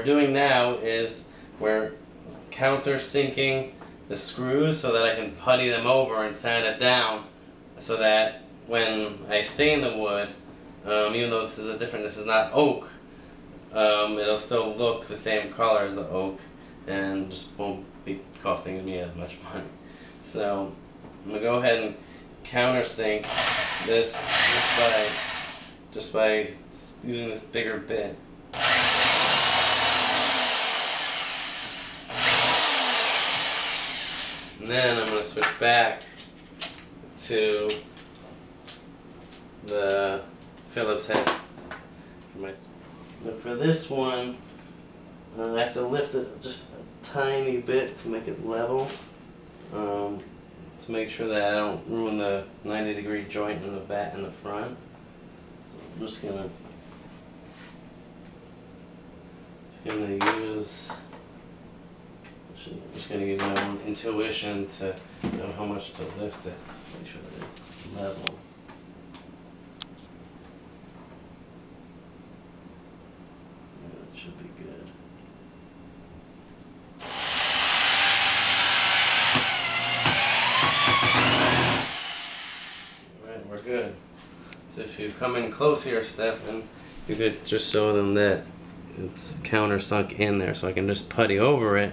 we're doing now is we're countersinking the screws so that I can putty them over and sand it down, so that when I stain the wood, even though this is not oak, it'll still look the same color as the oak and just won't be costing me as much money. So I'm gonna go ahead and countersink this just by using this bigger bit. And then I'm going to switch back to the Phillips head. But for this one, I have to lift it just a tiny bit to make it level, to make sure that I don't ruin the 90-degree joint in the back and the front. So I'm just gonna use. I'm just gonna use my own intuition to know how much to lift it. Make sure that it's level. It should be good. Alright, we're good. So if you come in close here, Stefan, you could just show them that it's countersunk in there, so I can just putty over it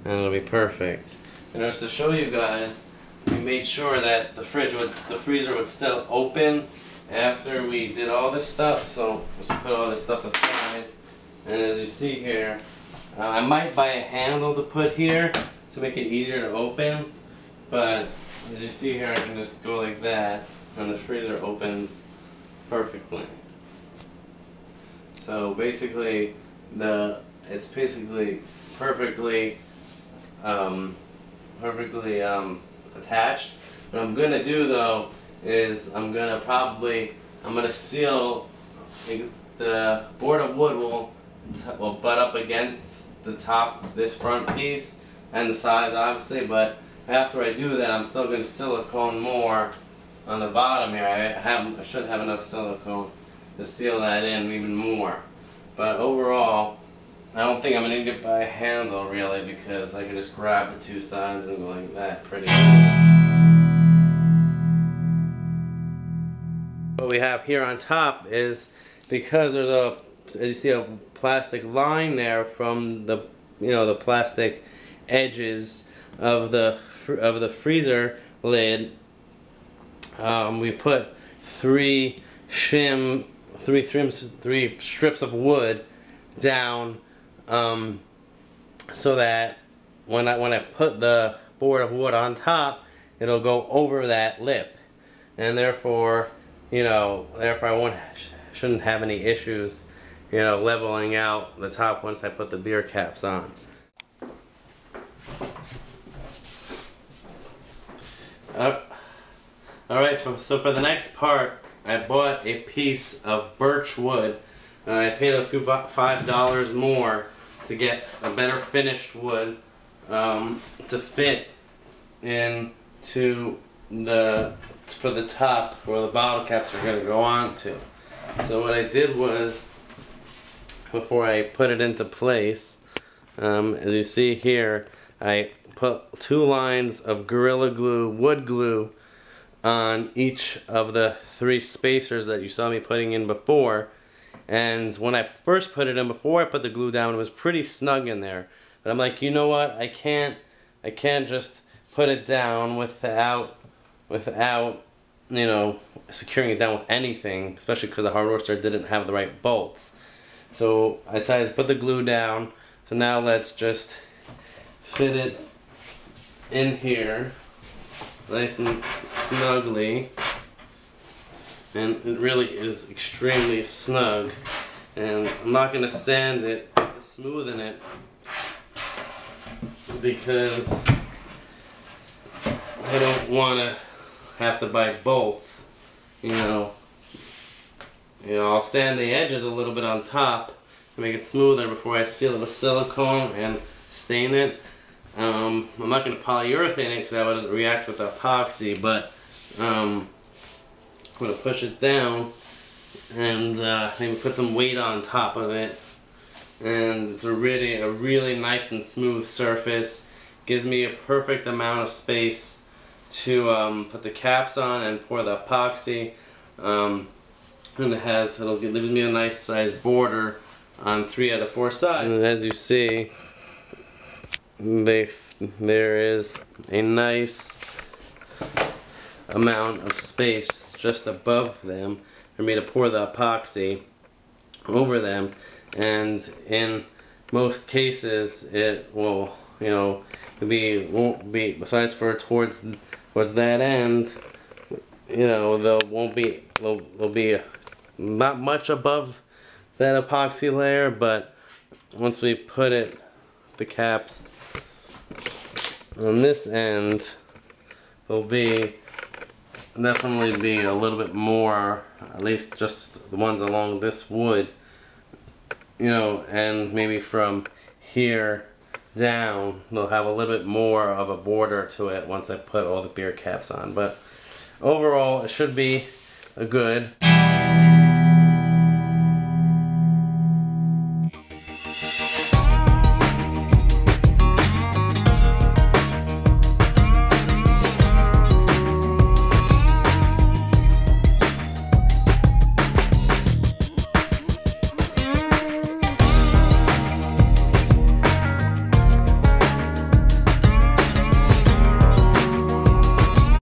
and it'll be perfect. And just to show you guys, we made sure that the freezer would still open after we did all this stuff. So let's put all this stuff aside. And as you see here, I might buy a handle to put here to make it easier to open. But as you see here, I can just go like that, and the freezer opens perfectly. So basically, it's basically perfectly attached. What I'm gonna do though is I'm gonna seal the board of wood will butt up against the top, this front piece, and the sides obviously, but after I do that I'm still going to silicone more on the bottom here. I should have enough silicone to seal that in even more. But overall, I don't think I'm going to need it by a handle really, because I can just grab the two sides and go like that pretty easy. What we have here on top is, because there's as you see, a plastic line there from the the plastic edges of the freezer lid. We put three strips of wood down, so that when I put the board of wood on top, it'll go over that lip, and therefore I shouldn't have any issues leveling out the top once I put the beer caps on. Alright, so for the next part, I bought a piece of birch wood. I paid a few $5 more to get a better finished wood to fit into for the top where the bottle caps are going to go on to. So what I did was, before I put it into place, as you see here, I put 2 lines of Gorilla Glue, wood glue, on each of the 3 spacers that you saw me putting in before. And when I first put it in, before I put the glue down, it was pretty snug in there. But I'm like, you know what? I can't just put it down without securing it down with anything, especially because the hardware store didn't have the right bolts. So I decided to put the glue down. So now let's just fit it in here nice and snugly, and it really is extremely snug. And I'm not going to sand it to smoothen it, because I don't want to have to buy bolts. I'll sand the edges a little bit on top to make it smoother before I seal it with silicone and stain it. I'm not going to polyurethane it because that would react with epoxy, but I'm going to push it down and maybe put some weight on top of it and it's a really nice and smooth surface. Gives me a perfect amount of space to put the caps on and pour the epoxy. And it'll give me a nice sized border on 3 out of 4 sides. And as you see, there is a nice amount of space just above them for me to pour the epoxy over them, and in most cases it will, you know, won't be, besides for towards that end, you know, there'll be not much above that epoxy layer, but once we put the caps on this end, there'll definitely be a little bit more, at least just the ones along this wood, you know, and maybe from here down they'll have a little bit more of a border to it once I put all the beer caps on. But overall it should be a good